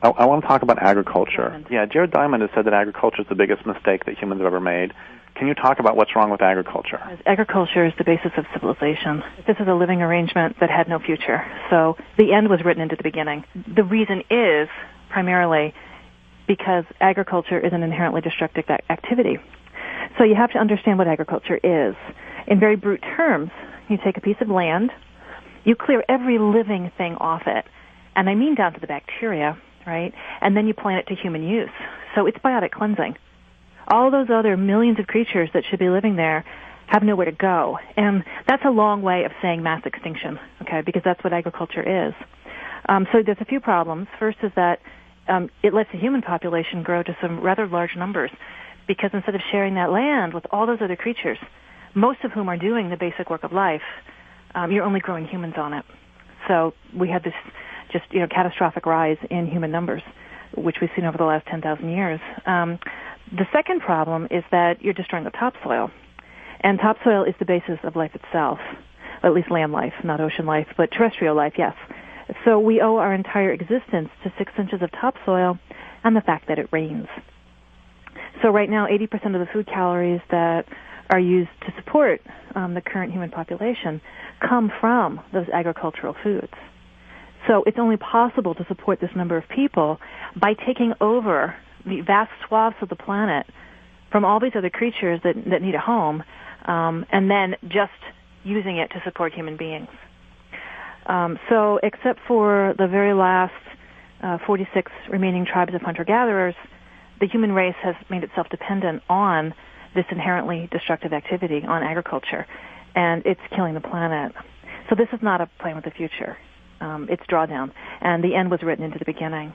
I want to talk about agriculture. Yeah, Jared Diamond has said that agriculture is the biggest mistake that humans have ever made. Can you talk about what's wrong with agriculture? Agriculture is the basis of civilization. This is a living arrangement that had no future. So the end was written into the beginning. The reason is primarily because agriculture is an inherently destructive activity. So you have to understand what agriculture is. In very brute terms, you take a piece of land, you clear every living thing off it, and I mean down to the bacteria, right? And then you plant it to human use. So it's biotic cleansing. All those other millions of creatures that should be living there have nowhere to go. And that's a long way of saying mass extinction, okay, because that's what agriculture is. So there's a few problems. First is that it lets the human population grow to some rather large numbers, because instead of sharing that land with all those other creatures, most of whom are doing the basic work of life, you're only growing humans on it. So we had this just, catastrophic rise in human numbers, which we've seen over the last 10,000 years. The second problem is that you're destroying the topsoil. And topsoil is the basis of life itself, at least land life, not ocean life, but terrestrial life, yes. So we owe our entire existence to 6 inches of topsoil and the fact that it rains. So right now, 80% of the food calories that are used to support the current human population come from those agricultural foods. So it's only possible to support this number of people by taking over the vast swaths of the planet from all these other creatures that need a home, and then just using it to support human beings. So except for the very last 46 remaining tribes of hunter-gatherers, the human race has made itself dependent on this inherently destructive activity, on agriculture, and it's killing the planet. So this is not a plan with the future. It's drawdown, and the end was written into the beginning.